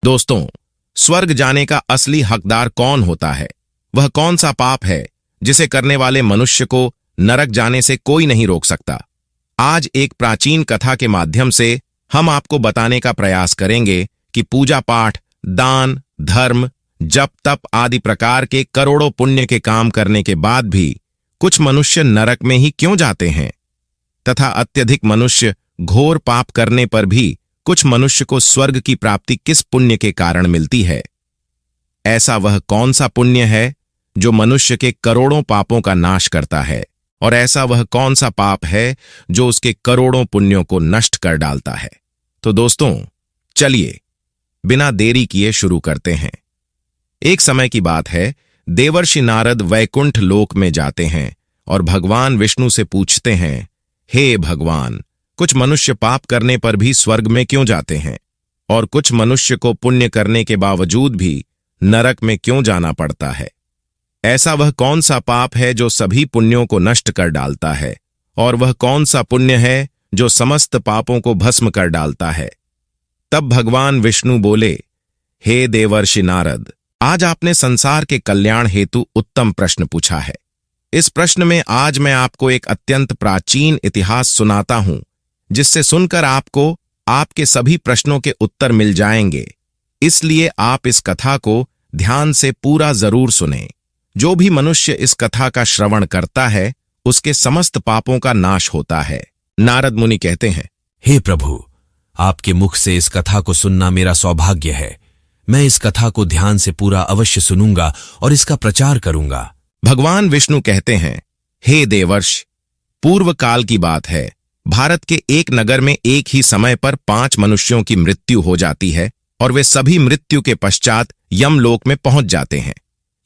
दोस्तों, स्वर्ग जाने का असली हकदार कौन होता है? वह कौन सा पाप है जिसे करने वाले मनुष्य को नरक जाने से कोई नहीं रोक सकता? आज एक प्राचीन कथा के माध्यम से हम आपको बताने का प्रयास करेंगे कि पूजा पाठ, दान, धर्म, जप तप आदि प्रकार के करोड़ों पुण्य के काम करने के बाद भी कुछ मनुष्य नरक में ही क्यों जाते हैं, तथा अत्यधिक मनुष्य घोर पाप करने पर भी कुछ मनुष्य को स्वर्ग की प्राप्ति किस पुण्य के कारण मिलती है? ऐसा वह कौन सा पुण्य है जो मनुष्य के करोड़ों पापों का नाश करता है, और ऐसा वह कौन सा पाप है जो उसके करोड़ों पुण्यों को नष्ट कर डालता है? तो दोस्तों, चलिए बिना देरी किए शुरू करते हैं। एक समय की बात है, देवर्षि नारद वैकुंठ लोक में जाते हैं और भगवान विष्णु से पूछते हैं, हे भगवान, कुछ मनुष्य पाप करने पर भी स्वर्ग में क्यों जाते हैं, और कुछ मनुष्य को पुण्य करने के बावजूद भी नरक में क्यों जाना पड़ता है? ऐसा वह कौन सा पाप है जो सभी पुण्यों को नष्ट कर डालता है, और वह कौन सा पुण्य है जो समस्त पापों को भस्म कर डालता है? तब भगवान विष्णु बोले, हे देवर्षि नारद, आज आपने संसार के कल्याण हेतु उत्तम प्रश्न पूछा है। इस प्रश्न में आज मैं आपको एक अत्यंत प्राचीन इतिहास सुनाता हूं, जिससे सुनकर आपको आपके सभी प्रश्नों के उत्तर मिल जाएंगे। इसलिए आप इस कथा को ध्यान से पूरा जरूर सुनें। जो भी मनुष्य इस कथा का श्रवण करता है, उसके समस्त पापों का नाश होता है। नारद मुनि कहते हैं, हे प्रभु, आपके मुख से इस कथा को सुनना मेरा सौभाग्य है। मैं इस कथा को ध्यान से पूरा अवश्य सुनूंगा और इसका प्रचार करूंगा। भगवान विष्णु कहते हैं, हे देवर्ष, पूर्व काल की बात है। भारत के एक नगर में एक ही समय पर 5 मनुष्यों की मृत्यु हो जाती है, और वे सभी मृत्यु के पश्चात यमलोक में पहुंच जाते हैं।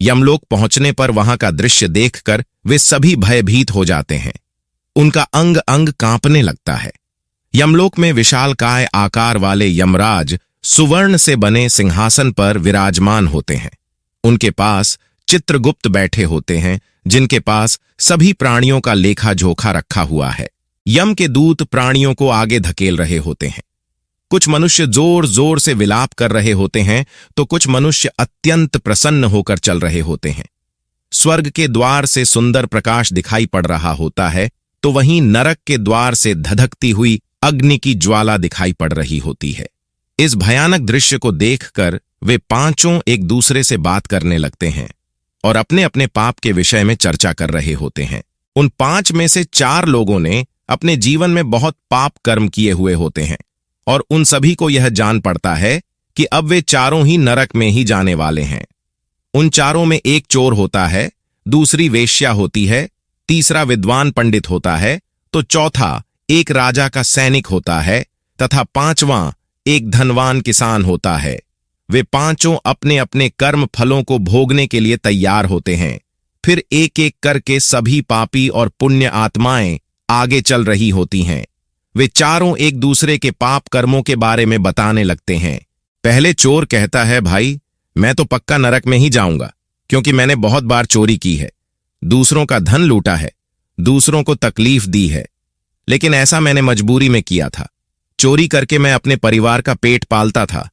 यमलोक पहुंचने पर वहां का दृश्य देखकर वे सभी भयभीत हो जाते हैं। उनका अंग अंग कांपने लगता है। यमलोक में विशालकाय आकार वाले यमराज सुवर्ण से बने सिंहासन पर विराजमान होते हैं। उनके पास चित्रगुप्त बैठे होते हैं, जिनके पास सभी प्राणियों का लेखा जोखा रखा हुआ है। यम के दूत प्राणियों को आगे धकेल रहे होते हैं। कुछ मनुष्य जोर जोर से विलाप कर रहे होते हैं, तो कुछ मनुष्य अत्यंत प्रसन्न होकर चल रहे होते हैं। स्वर्ग के द्वार से सुंदर प्रकाश दिखाई पड़ रहा होता है, तो वहीं नरक के द्वार से धधकती हुई अग्नि की ज्वाला दिखाई पड़ रही होती है। इस भयानक दृश्य को देखकर वे पांचों एक दूसरे से बात करने लगते हैं और अपने अपने पाप के विषय में चर्चा कर रहे होते हैं। उन 5 में से 4 लोगों ने अपने जीवन में बहुत पाप कर्म किए हुए होते हैं, और उन सभी को यह जान पड़ता है कि अब वे चारों ही नरक में ही जाने वाले हैं। उन चारों में एक चोर होता है, दूसरी वेश्या होती है, तीसरा विद्वान पंडित होता है, तो चौथा एक राजा का सैनिक होता है, तथा 5वां एक धनवान किसान होता है। वे पांचों अपने अपने कर्म फलों को भोगने के लिए तैयार होते हैं। फिर एक एक करके सभी पापी और पुण्य आत्माएं आगे चल रही होती हैं। वे चारों एक दूसरे के पाप कर्मों के बारे में बताने लगते हैं। पहले चोर कहता है, भाई, मैं तो पक्का नरक में ही जाऊंगा, क्योंकि मैंने बहुत बार चोरी की है, दूसरों का धन लूटा है, दूसरों को तकलीफ दी है, लेकिन ऐसा मैंने मजबूरी में किया था। चोरी करके मैं अपने परिवार का पेट पालता था,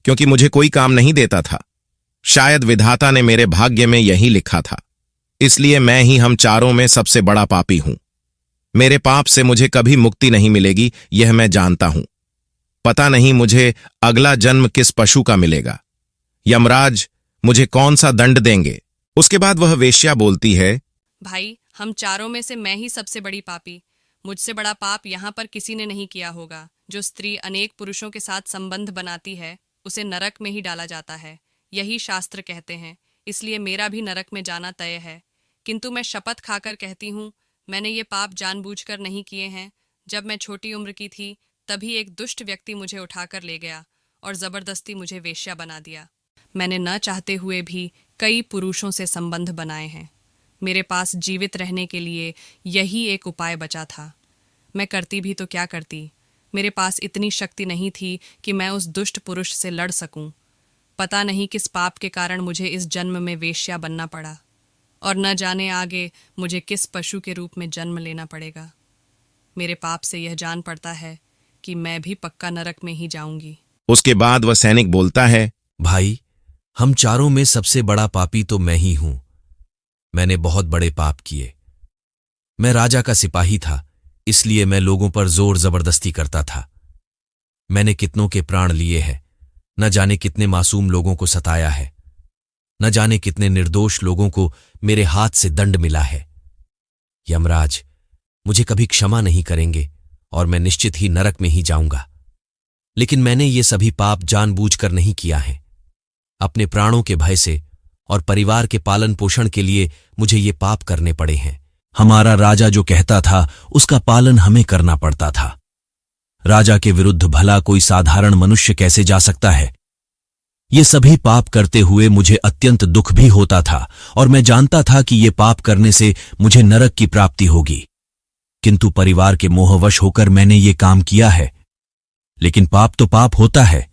क्योंकि मुझे कोई काम नहीं देता था। शायद विधाता ने मेरे भाग्य में यही लिखा था, इसलिए मैं ही हम चारों में सबसे बड़ा पापी हूं। मेरे पाप से मुझे कभी मुक्ति नहीं मिलेगी, यह मैं जानता हूं। पता नहीं मुझे अगला जन्म किस पशु का मिलेगा। यमराज मुझे कौन सा दंड देंगे? उसके बाद वह वेश्या बोलती है, भाई, हम चारों में से मैं ही सबसे बड़ी पापी। मुझसे बड़ा पाप यहाँ पर किसी ने नहीं किया होगा। जो स्त्री अनेक पुरुषों के साथ संबंध बनाती है, उसे नरक में ही डाला जाता है, यही शास्त्र कहते हैं। इसलिए मेरा भी नरक में जाना तय है। किंतु मैं शपथ खाकर कहती हूँ, मैंने ये पाप जानबूझकर नहीं किए हैं। जब मैं छोटी उम्र की थी, तभी एक दुष्ट व्यक्ति मुझे उठाकर ले गया और जबरदस्ती मुझे वेश्या बना दिया। मैंने न चाहते हुए भी कई पुरुषों से संबंध बनाए हैं। मेरे पास जीवित रहने के लिए यही एक उपाय बचा था। मैं करती भी तो क्या करती। मेरे पास इतनी शक्ति नहीं थी कि मैं उस दुष्ट पुरुष से लड़ सकूं। पता नहीं किस पाप के कारण मुझे इस जन्म में वेश्या बनना पड़ा, और न जाने आगे मुझे किस पशु के रूप में जन्म लेना पड़ेगा। मेरे पाप से यह जान पड़ता है कि मैं भी पक्का नरक में ही जाऊंगी। उसके बाद वह सैनिक बोलता है, भाई, हम चारों में सबसे बड़ा पापी तो मैं ही हूं। मैंने बहुत बड़े पाप किए। मैं राजा का सिपाही था, इसलिए मैं लोगों पर जोर जबरदस्ती करता था। मैंने कितनों के प्राण लिए हैं, न जाने कितने मासूम लोगों को सताया है, न जाने कितने निर्दोष लोगों को मेरे हाथ से दंड मिला है। यमराज मुझे कभी क्षमा नहीं करेंगे और मैं निश्चित ही नरक में ही जाऊंगा। लेकिन मैंने ये सभी पाप जानबूझकर नहीं किया है। अपने प्राणों के भय से और परिवार के पालन पोषण के लिए मुझे ये पाप करने पड़े हैं। हमारा राजा जो कहता था उसका पालन हमें करना पड़ता था। राजा के विरुद्ध भला कोई साधारण मनुष्य कैसे जा सकता है? ये सभी पाप करते हुए मुझे अत्यंत दुख भी होता था और मैं जानता था कि ये पाप करने से मुझे नरक की प्राप्ति होगी। किंतु परिवार के मोहवश होकर मैंने ये काम किया है। लेकिन पाप तो पाप होता है।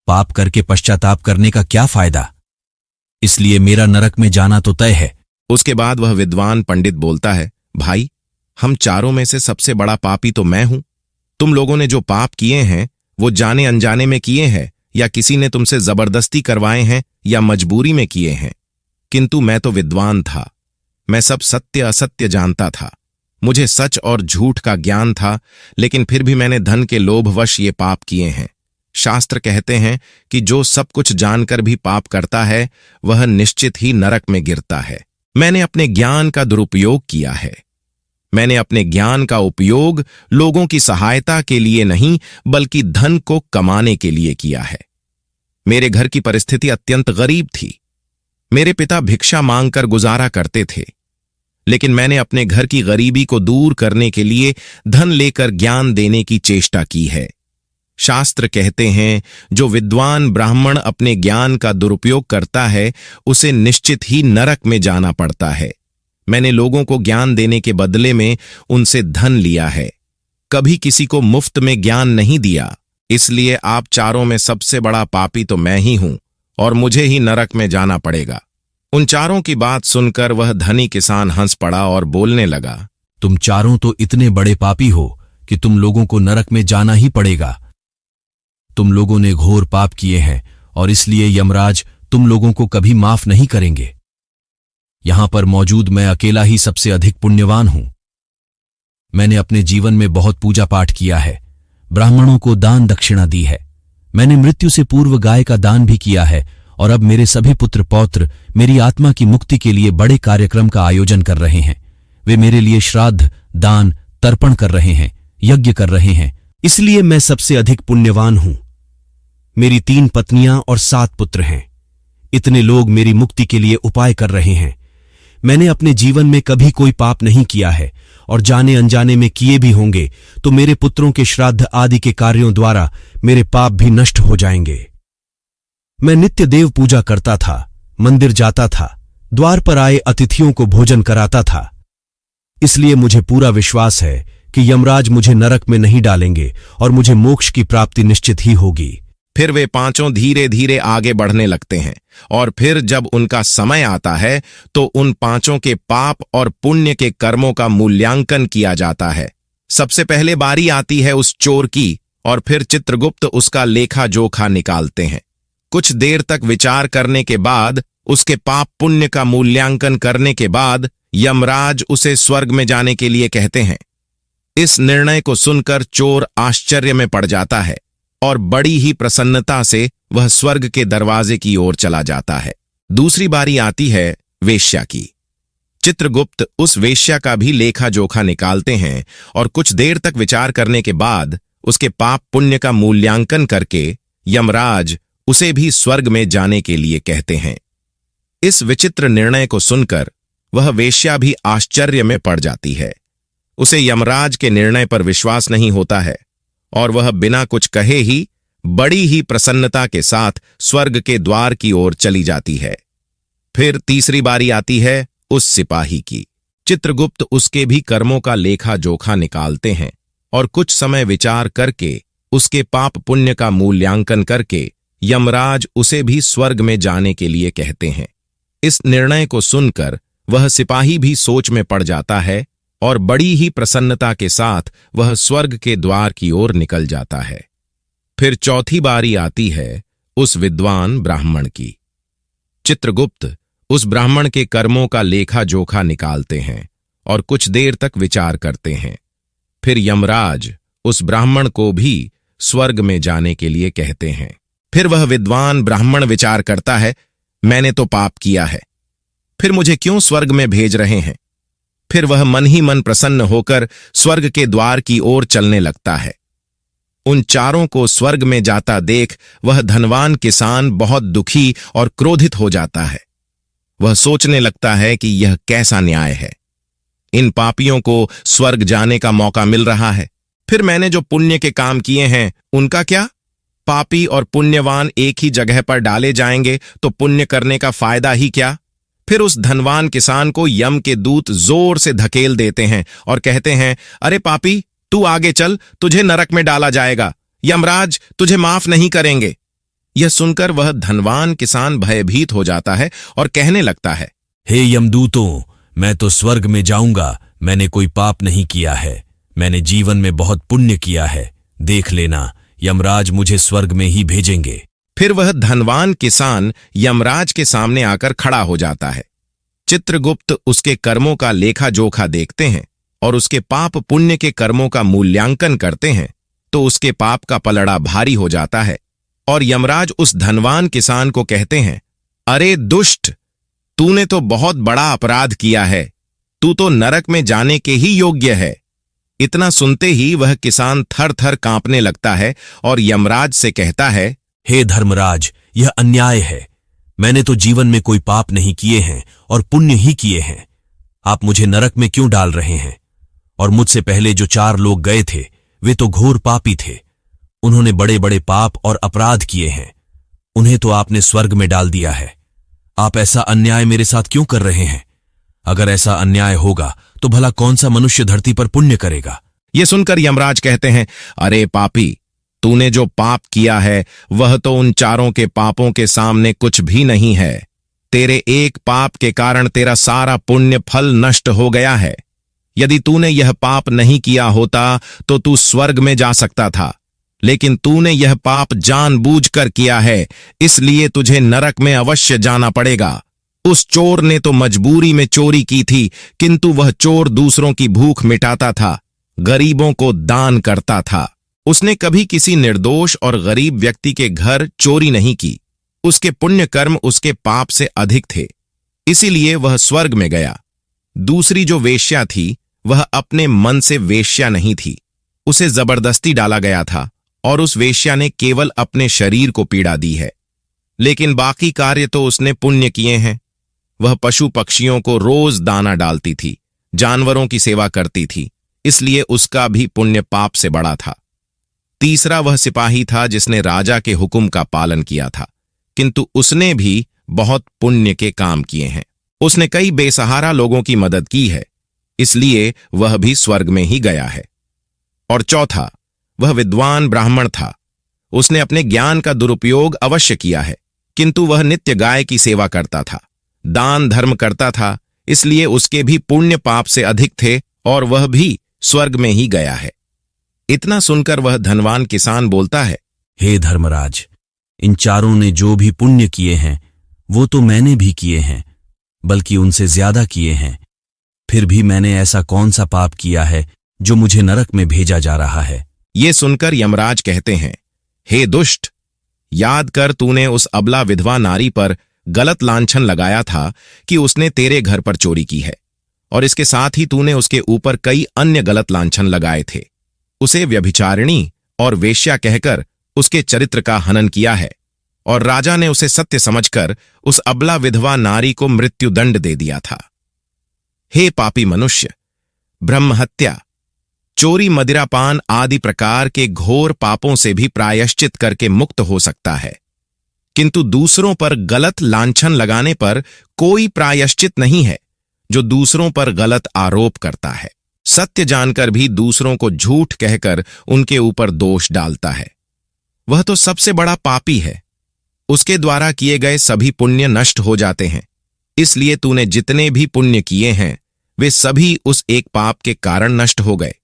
पाप करके पश्चाताप करने का क्या फायदा? इसलिए मेरा नरक में जाना तो तय है। उसके बाद वह विद्वान पंडित बोलता है, भाई, हम चारों में से सबसे बड़ा पापी तो मैं हूं। तुम लोगों ने जो पाप किए हैं वो जाने अनजाने में किए हैं या किसी ने तुमसे जबरदस्ती करवाए हैं या मजबूरी में किए हैं। किंतु मैं तो विद्वान था। मैं सब सत्य असत्य जानता था। मुझे सच और झूठ का ज्ञान था, लेकिन फिर भी मैंने धन के लोभवश ये पाप किए हैं। शास्त्र कहते हैं कि जो सब कुछ जानकर भी पाप करता है वह निश्चित ही नरक में गिरता है। मैंने अपने ज्ञान का दुरुपयोग किया है। मैंने अपने ज्ञान का उपयोग लोगों की सहायता के लिए नहीं बल्कि धन को कमाने के लिए किया है। मेरे घर की परिस्थिति अत्यंत गरीब थी। मेरे पिता भिक्षा मांगकर गुजारा करते थे, लेकिन मैंने अपने घर की गरीबी को दूर करने के लिए धन लेकर ज्ञान देने की चेष्टा की है। शास्त्र कहते हैं, जो विद्वान ब्राह्मण अपने ज्ञान का दुरुपयोग करता है उसे निश्चित ही नरक में जाना पड़ता है। मैंने लोगों को ज्ञान देने के बदले में उनसे धन लिया है, कभी किसी को मुफ्त में ज्ञान नहीं दिया। इसलिए आप चारों में सबसे बड़ा पापी तो मैं ही हूं और मुझे ही नरक में जाना पड़ेगा। उन चारों की बात सुनकर वह धनी किसान हंस पड़ा और बोलने लगा, तुम चारों तो इतने बड़े पापी हो कि तुम लोगों को नरक में जाना ही पड़ेगा। तुम लोगों ने घोर पाप किए हैं और इसलिए यमराज तुम लोगों को कभी माफ नहीं करेंगे। यहां पर मौजूद मैं अकेला ही सबसे अधिक पुण्यवान हूं। मैंने अपने जीवन में बहुत पूजा पाठ किया है, ब्राह्मणों को दान दक्षिणा दी है। मैंने मृत्यु से पूर्व गाय का दान भी किया है और अब मेरे सभी पुत्र पौत्र मेरी आत्मा की मुक्ति के लिए बड़े कार्यक्रम का आयोजन कर रहे हैं। वे मेरे लिए श्राद्ध, दान, तर्पण कर रहे हैं, यज्ञ कर रहे हैं। इसलिए मैं सबसे अधिक पुण्यवान हूं। मेरी 3 पत्नियां और 7 पुत्र हैं। इतने लोग मेरी मुक्ति के लिए उपाय कर रहे हैं। मैंने अपने जीवन में कभी कोई पाप नहीं किया है और जाने अनजाने में किए भी होंगे तो मेरे पुत्रों के श्राद्ध आदि के कार्यों द्वारा मेरे पाप भी नष्ट हो जाएंगे। मैं नित्य देव पूजा करता था, मंदिर जाता था, द्वार पर आए अतिथियों को भोजन कराता था। इसलिए मुझे पूरा विश्वास है कि यमराज मुझे नरक में नहीं डालेंगे और मुझे मोक्ष की प्राप्ति निश्चित ही होगी। फिर वे पांचों धीरे धीरे आगे बढ़ने लगते हैं और फिर जब उनका समय आता है तो उन पांचों के पाप और पुण्य के कर्मों का मूल्यांकन किया जाता है। सबसे पहले बारी आती है उस चोर की और फिर चित्रगुप्त उसका लेखा जोखा निकालते हैं। कुछ देर तक विचार करने के बाद, उसके पाप पुण्य का मूल्यांकन करने के बाद यमराज उसे स्वर्ग में जाने के लिए कहते हैं। इस निर्णय को सुनकर चोर आश्चर्य में पड़ जाता है और बड़ी ही प्रसन्नता से वह स्वर्ग के दरवाजे की ओर चला जाता है। दूसरी बारी आती है वेश्या की। चित्रगुप्त उस वेश्या का भी लेखा जोखा निकालते हैं और कुछ देर तक विचार करने के बाद उसके पाप पुण्य का मूल्यांकन करके यमराज उसे भी स्वर्ग में जाने के लिए कहते हैं। इस विचित्र निर्णय को सुनकर वह वेश्या भी आश्चर्य में पड़ जाती है। उसे यमराज के निर्णय पर विश्वास नहीं होता है और वह बिना कुछ कहे ही बड़ी ही प्रसन्नता के साथ स्वर्ग के द्वार की ओर चली जाती है। फिर तीसरी बारी आती है उस सिपाही की। चित्रगुप्त उसके भी कर्मों का लेखा जोखा निकालते हैं और कुछ समय विचार करके उसके पाप पुण्य का मूल्यांकन करके यमराज उसे भी स्वर्ग में जाने के लिए कहते हैं। इस निर्णय को सुनकर वह सिपाही भी सोच में पड़ जाता है और बड़ी ही प्रसन्नता के साथ वह स्वर्ग के द्वार की ओर निकल जाता है। फिर चौथी बारी आती है उस विद्वान ब्राह्मण की। चित्रगुप्त उस ब्राह्मण के कर्मों का लेखा जोखा निकालते हैं और कुछ देर तक विचार करते हैं। फिर यमराज उस ब्राह्मण को भी स्वर्ग में जाने के लिए कहते हैं। फिर वह विद्वान ब्राह्मण विचार करता है, मैंने तो पाप किया है, फिर मुझे क्यों स्वर्ग में भेज रहे हैं। फिर वह मन ही मन प्रसन्न होकर स्वर्ग के द्वार की ओर चलने लगता है। उन चारों को स्वर्ग में जाता देख वह धनवान किसान बहुत दुखी और क्रोधित हो जाता है। वह सोचने लगता है कि यह कैसा न्याय है, इन पापियों को स्वर्ग जाने का मौका मिल रहा है, फिर मैंने जो पुण्य के काम किए हैं उनका क्या। पापी और पुण्यवान एक ही जगह पर डाले जाएंगे तो पुण्य करने का फायदा ही क्या। फिर उस धनवान किसान को यम के दूत जोर से धकेल देते हैं और कहते हैं, अरे पापी, तू आगे चल, तुझे नरक में डाला जाएगा, यमराज तुझे माफ नहीं करेंगे। यह सुनकर वह धनवान किसान भयभीत हो जाता है और कहने लगता है, हे यमदूतों, मैं तो स्वर्ग में जाऊंगा, मैंने कोई पाप नहीं किया है, मैंने जीवन में बहुत पुण्य किया है, देख लेना यमराज मुझे स्वर्ग में ही भेजेंगे। फिर वह धनवान किसान यमराज के सामने आकर खड़ा हो जाता है। चित्रगुप्त उसके कर्मों का लेखा जोखा देखते हैं और उसके पाप पुण्य के कर्मों का मूल्यांकन करते हैं तो उसके पाप का पलड़ा भारी हो जाता है और यमराज उस धनवान किसान को कहते हैं, अरे दुष्ट, तूने तो बहुत बड़ा अपराध किया है, तू तो नरक में जाने के ही योग्य है। इतना सुनते ही वह किसान थर थर कांपने लगता है और यमराज से कहता है, हे धर्मराज, यह अन्याय है, मैंने तो जीवन में कोई पाप नहीं किए हैं और पुण्य ही किए हैं, आप मुझे नरक में क्यों डाल रहे हैं। और मुझसे पहले जो 4 लोग गए थे वे तो घोर पापी थे, उन्होंने बड़े बड़े पाप और अपराध किए हैं, उन्हें तो आपने स्वर्ग में डाल दिया है, आप ऐसा अन्याय मेरे साथ क्यों कर रहे हैं। अगर ऐसा अन्याय होगा तो भला कौन सा मनुष्य धरती पर पुण्य करेगा। यह सुनकर यमराज कहते हैं, अरे पापी, तूने जो पाप किया है वह तो उन चारों के पापों के सामने कुछ भी नहीं है। तेरे एक पाप के कारण तेरा सारा पुण्य फल नष्ट हो गया है। यदि तूने यह पाप नहीं किया होता तो तू स्वर्ग में जा सकता था, लेकिन तूने यह पाप जानबूझकर किया है, इसलिए तुझे नरक में अवश्य जाना पड़ेगा। उस चोर ने तो मजबूरी में चोरी की थी, किंतु वह चोर दूसरों की भूख मिटाता था, गरीबों को दान करता था। उसने कभी किसी निर्दोष और गरीब व्यक्ति के घर चोरी नहीं की। उसके पुण्य कर्म उसके पाप से अधिक थे, इसीलिए वह स्वर्ग में गया। दूसरी जो वेश्या थी वह अपने मन से वेश्या नहीं थी, उसे जबरदस्ती डाला गया था और उस वेश्या ने केवल अपने शरीर को पीड़ा दी है, लेकिन बाकी कार्य तो उसने पुण्य किए हैं। वह पशु पक्षियों को रोज दाना डालती थी, जानवरों की सेवा करती थी, इसलिए उसका भी पुण्य पाप से बड़ा था। तीसरा वह सिपाही था जिसने राजा के हुक्म का पालन किया था, किंतु उसने भी बहुत पुण्य के काम किए हैं। उसने कई बेसहारा लोगों की मदद की है, इसलिए वह भी स्वर्ग में ही गया है। और चौथा वह विद्वान ब्राह्मण था, उसने अपने ज्ञान का दुरुपयोग अवश्य किया है, किंतु वह नित्य गाय की सेवा करता था, दान धर्म करता था, इसलिए उसके भी पुण्य पाप से अधिक थे और वह भी स्वर्ग में ही गया है। इतना सुनकर वह धनवान किसान बोलता है, हे धर्मराज, इन चारों ने जो भी पुण्य किए हैं वो तो मैंने भी किए हैं, बल्कि उनसे ज्यादा किए हैं, फिर भी मैंने ऐसा कौन सा पाप किया है जो मुझे नरक में भेजा जा रहा है। ये सुनकर यमराज कहते हैं, हे दुष्ट, याद कर तूने उस अबला विधवा नारी पर गलत लांछन लगाया था कि उसने तेरे घर पर चोरी की है, और इसके साथ ही तूने उसके ऊपर कई अन्य गलत लांछन लगाए थे। उसे व्यभिचारिणी और वेश्या कहकर उसके चरित्र का हनन किया है, और राजा ने उसे सत्य समझकर उस अबला विधवा नारी को मृत्युदंड दे दिया था। हे पापी मनुष्य, ब्रह्महत्या, चोरी, मदिरापान आदि प्रकार के घोर पापों से भी प्रायश्चित करके मुक्त हो सकता है, किंतु दूसरों पर गलत लांछन लगाने पर कोई प्रायश्चित नहीं है जो दूसरों पर गलत आरोप करता है। सत्य जानकर भी दूसरों को झूठ कहकर उनके ऊपर दोष डालता है, वह तो सबसे बड़ा पापी है। उसके द्वारा किए गए सभी पुण्य नष्ट हो जाते हैं, इसलिए तूने जितने भी पुण्य किए हैं वे सभी उस एक पाप के कारण नष्ट हो गए।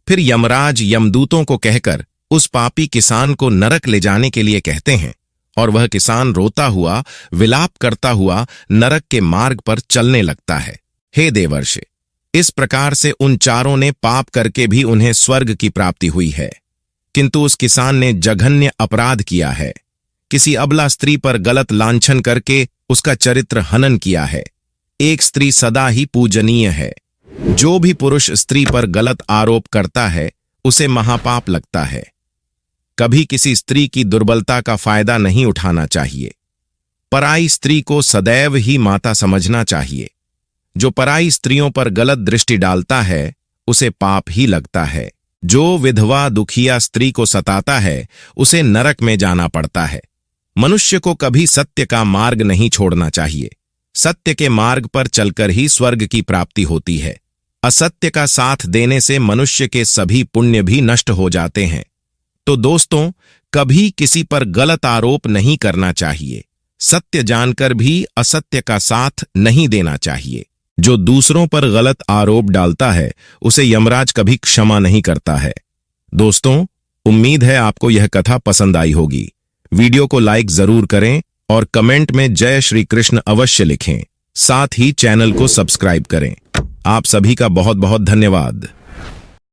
फिर यमराज यमदूतों को कहकर उस पापी किसान को नरक ले जाने के लिए कहते हैं और वह किसान रोता हुआ, विलाप करता हुआ नरक के मार्ग पर चलने लगता है। हे देवर्षि, इस प्रकार से उन चारों ने पाप करके भी उन्हें स्वर्ग की प्राप्ति हुई है, किंतु उस किसान ने जघन्य अपराध किया है। किसी अबला स्त्री पर गलत लांछन करके उसका चरित्र हनन किया है। एक स्त्री सदा ही पूजनीय है। जो भी पुरुष स्त्री पर गलत आरोप करता है उसे महापाप लगता है। कभी किसी स्त्री की दुर्बलता का फायदा नहीं उठाना चाहिए। पराई स्त्री को सदैव ही माता समझना चाहिए। जो पराई स्त्रियों पर गलत दृष्टि डालता है उसे पाप ही लगता है। जो विधवा दुखिया स्त्री को सताता है उसे नरक में जाना पड़ता है। मनुष्य को कभी सत्य का मार्ग नहीं छोड़ना चाहिए। सत्य के मार्ग पर चलकर ही स्वर्ग की प्राप्ति होती है। असत्य का साथ देने से मनुष्य के सभी पुण्य भी नष्ट हो जाते हैं। तो दोस्तों, कभी किसी पर गलत आरोप नहीं करना चाहिए। सत्य जानकर भी असत्य का साथ नहीं देना चाहिए। जो दूसरों पर गलत आरोप डालता है उसे यमराज कभी क्षमा नहीं करता है। दोस्तों, उम्मीद है आपको यह कथा पसंद आई होगी। वीडियो को लाइक जरूर करें और कमेंट में जय श्री कृष्ण अवश्य लिखें। साथ ही चैनल को सब्सक्राइब करें। आप सभी का बहुत बहुत धन्यवाद।